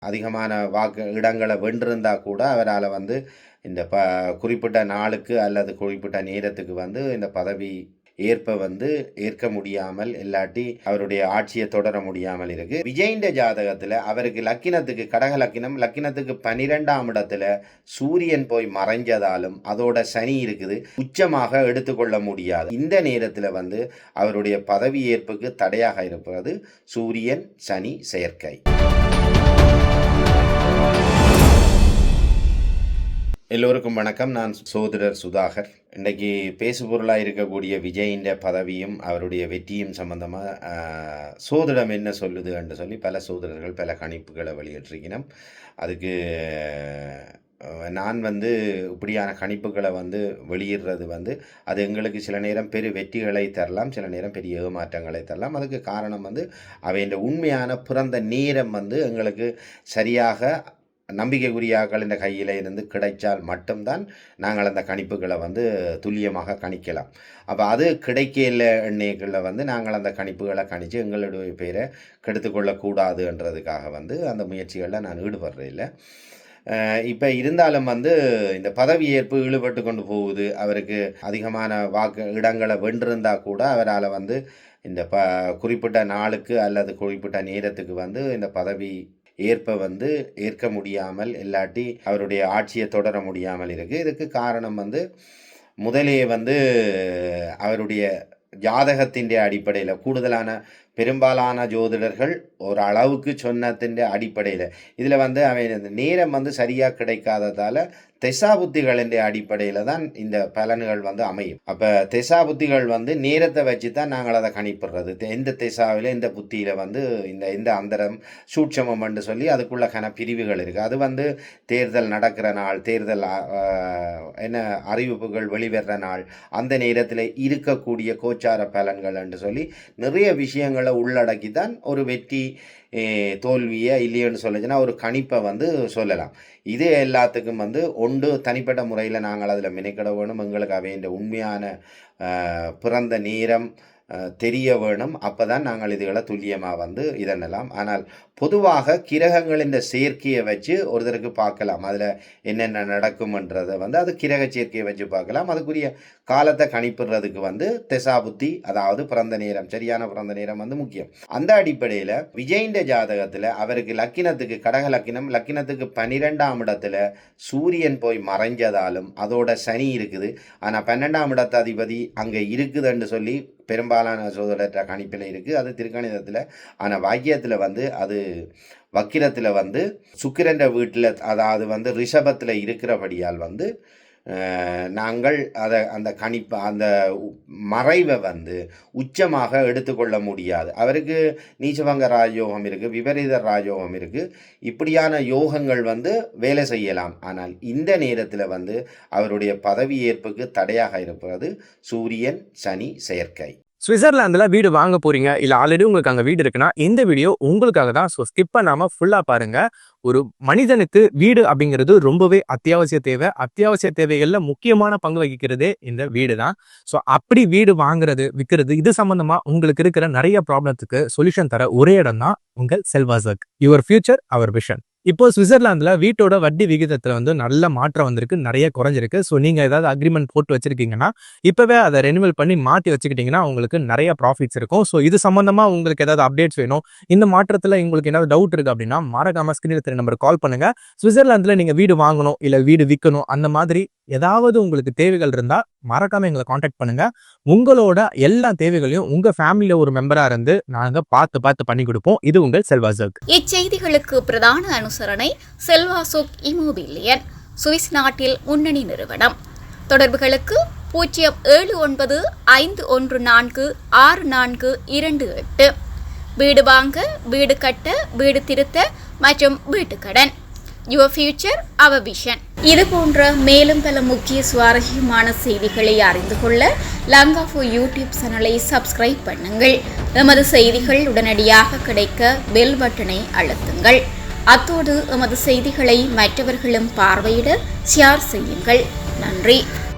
அதிகமான இடங்களை வென்றிருந்தா கூட அவரால் வந்து இந்த குறிப்பிட்ட நாளுக்கு அல்லது குறிப்பிட்ட நேரத்துக்கு வந்து இந்த பதவி ஏற்க முடியாமல் இல்லாட்டி அவருடைய ஆட்சியை தொடர முடியாமல் இருக்கு. விஜயின் ஜாதகத்துல அவருக்கு லக்கினத்துக்கு கடக லக்கினத்துக்கு 12ஆம் இடத்துல சூரியன் போய் மறைஞ்சதாலும் அதோட சனி இருக்குது, உச்சமாக எடுத்துக்கொள்ள முடியாது. இந்த நேரத்துல வந்து அவருடைய பதவி ஏற்புக்கு தடையாக இருப்பது சூரியன் சனி செயற்கை. எல்லோருக்கும் வணக்கம். நான் சோதரர் சுதாகர். இன்றைக்கி பேசுபொருளாக இருக்கக்கூடிய விஜயின் பதவியும் அவருடைய வெற்றியும் சம்பந்தமாக சோதிடம் என்ன சொல்லுது என்று சொல்லி பல சோதரர்கள் பல கணிப்புகளை வெளியிட்டிருக்கணும். அதுக்கு நான் வந்து இப்படியான கணிப்புகளை வந்து வெளியிடுறது வந்து அது எங்களுக்கு சில நேரம் பெரிய வெற்றிகளை தரலாம், சில நேரம் பெரிய ஏமாற்றங்களை தரலாம். அதுக்கு காரணம் வந்து அவையின் உண்மையான பிறந்த நேரம் வந்து எங்களுக்கு சரியாக நம்பிக்கைக்குரியாக்கள் இந்த கையில் இருந்து கிடைச்சால் மட்டும்தான் நாங்கள் அந்த கணிப்புகளை வந்து துல்லியமாக கணிக்கலாம். அப்போ அது கிடைக்கல எண்ணெய்களில் வந்து நாங்கள் அந்த கணிப்புகளை கணித்து எங்களுடைய பேரை கெடுத்துக்கொள்ளக்கூடாதுன்றதுக்காக வந்து அந்த முயற்சிகளில் நான் ஈடுபடுறதில்லை. இப்போ இருந்தாலும் வந்து இந்த பதவி ஏற்பு ஈடுபட்டு கொண்டு போகுது. அவருக்கு அதிகமான இடங்களை வென்றிருந்தால் கூட அவரால் வந்து இந்த குறிப்பிட்ட நாளுக்கு அல்லது குறிப்பிட்ட நேரத்துக்கு வந்து இந்த பதவி ஏற்க முடியாமல் இல்லாட்டி அவருடைய ஆட்சியை தொடர முடியாமல் இருக்குது. இதுக்கு காரணம் வந்து முதலே வந்து அவருடைய ஜாதகத்தின் அடிப்படையில் பெரும்பாலான ஜோதிடர்கள் ஒரு அளவுக்கு சொன்னத்தின் அடிப்படையில் இதில் வந்து அவன் நேரம் வந்து சரியாக கிடைக்காததால் திசாபுத்திகளின் அடிப்படையில் தான் இந்த பலன்கள் வந்து அமையும். அப்போ திசாபுத்திகள் வந்து நேரத்தை வச்சு தான் நாங்கள் அதை கணிப்பிடுறது. எந்த திசாவில் இந்த புத்தியில் வந்து இந்த அந்தரம் சூட்சமம் என்று சொல்லி அதுக்குள்ள பிரிவுகள் இருக்குது. அது வந்து தேர்தல் நடக்கிற நாள், தேர்தல் அறிவிப்புகள் வெளிவர்ற நாள், அந்த நேரத்தில் இருக்கக்கூடிய கோச்சார பலன்கள் என்று சொல்லி நிறைய விஷயங்களை உள்ளடக்கி தான் ஒரு வெற்றி தோல்வியை இல்லையன்னு சொல்லுச்சுன்னா ஒரு கணிப்பை வந்து சொல்லலாம். இது எல்லாத்துக்கும் வந்து தனிப்பட்ட முறையில் நாங்கள் அதில் மெனக்கிட வேணும். எங்களுக்கு அவையின் உண்மையான பிறந்த நேரம் தெரிய வேணும். அப்போ தான் நாங்கள் இதுகளை துல்லியமாக வந்து இதென்னலாம். ஆனால் பொதுவாக கிரகங்களின் சேர்க்கையை வச்சு ஒருத்தருக்கு பார்க்கலாம், அதில் என்னென்ன நடக்கும்ன்றதை வந்து அது கிரக சேர்க்கையை வச்சு பார்க்கலாம். அதுக்குரிய காலத்தை கணிப்பிடுறதுக்கு வந்து திசாபுத்தி, அதாவது பிறந்த நேரம், சரியான பிறந்த நேரம் வந்து முக்கியம். அந்த அடிப்படையில் விஜயின் ஜாதகத்தில் அவருக்கு லக்கினத்துக்கு கடக லக்கினத்துக்கு 12ஆம் இடத்துல சூரியன் போய் மறைஞ்சதாலும் அதோட சனி இருக்குது. ஆனால் 12ஆம் இடத்த அதிபதி அங்கே இருக்குதுன்னு சொல்லி பெரும்பாலான சோதரற்ற கணிப்பில் இருக்குது. அது திருக்கணிதத்தில். ஆனால் வாக்கியத்தில் வந்து அது வக்கிரத்தில் வந்து சுக்கிரன்ற வீட்டில், அதாவது வந்து ரிஷபத்தில் இருக்கிறபடியால் வந்து நாங்கள் அந்த கணிப்பு அந்த மறைவை வந்து உச்சமாக எடுத்துக்கொள்ள முடியாது. அவருக்கு நீச்சபங்க ராஜயோகம் இருக்குது, விபரீத ராஜயோகம் இருக்குது. இப்படியான யோகங்கள் வந்து வேலை செய்யலாம். ஆனால் இந்த நேரத்தில் வந்து அவருடைய பதவி ஏற்புக்கு தடையாக இருப்பது சூரியன் சனி செயற்கை. சுவிட்சர்லாந்துல வீடு வாங்க போறீங்க, இல்ல ஆல்ரெடி உங்களுக்கு அங்க வீடு இருக்குன்னா இந்த வீடியோ உங்களுக்காக தான். ஸோ ஸ்கிப் பண்ணாம ஃபுல்லா பாருங்க. ஒரு மனிதனுக்கு வீடு அப்படிங்கிறது ரொம்பவே அத்தியாவசிய தேவை. அத்தியாவசிய தேவைகள்ல முக்கியமான பங்கு வகிக்கிறதே இந்த வீடு தான். ஸோ அப்படி வீடு வாங்குறது, விற்கிறது, இது சம்பந்தமா உங்களுக்கு இருக்கிற நிறைய ப்ராப்ளத்துக்கு சொல்யூஷன் தர ஒரே இடம் தான் உங்கள் செல்வாசக். Your future our vision. இப்போ சுவிட்சர்லாந்துல வீட்டோட வட்டி விகிதத்துல வந்து நல்ல மாற்றம் வந்திருக்கு, நிறைய குறைஞ்சிருக்கு. ஸோ நீங்க ஏதாவது அக்ரிமெண்ட் போட்டு வச்சிருக்கீங்கன்னா இப்பவே அதை ரெனிவல் பண்ணி மாற்றி வச்சுக்கிட்டீங்கன்னா உங்களுக்கு நிறைய ப்ராஃபிட்ஸ் இருக்கும். ஸோ இது சம்பந்தமா உங்களுக்கு ஏதாவது அப்டேட்ஸ் வேணும், இந்த மாற்றத்துல உங்களுக்கு ஏதாவது டவுட் இருக்கு அப்படின்னா மறக்காம ஸ்கிரீன்ல தெரிய நம்பருக்கு கால் பண்ணுங்க. சுவிட்சர்லாந்துல நீங்க வீடு வாங்கணும் இல்ல வீடு விற்கணும், அந்த மாதிரி ஏதாவது உங்களுக்கு தேவைகள் இருந்தா மறக்காம எங்களை காண்டாக்ட் பண்ணுங்க. உங்களோட எல்லா தேவைகளையும் உங்க ஃபேமிலியில ஒரு மெம்பரா இருந்து நாங்க பார்த்து பண்ணி கொடுப்போம். இது உங்கள் செல்வாசக். இச்செய்திகளுக்கு பிரதான அனுசரணை செல்வாசோக் இமோபிலியன், சுவிஸ் நாட்டில் முன்னணி நிறுவனம். தொடர்புகளுக்கு 07951464428. வீடு வாங்க, வீடு கட்ட, வீடு திருத்த மற்றும் வீட்டுக்கடன். Your future our vision. இது போன்ற மேலும் பல முக்கிய சுவாரஸ்யமான செய்திகளை அறிந்து கொள்ள லங்காஃபோ யூடியூப் சேனலை சப்ஸ்கிரைப் பண்ணுங்கள். எமது செய்திகள் உடனடியாக கிடைக்க பெல் பட்டனை அழுத்துங்கள். அத்தோடு எமது செய்திகளை மற்றவர்களும் பார்வையிட ஷேர் செய்யுங்கள். நன்றி.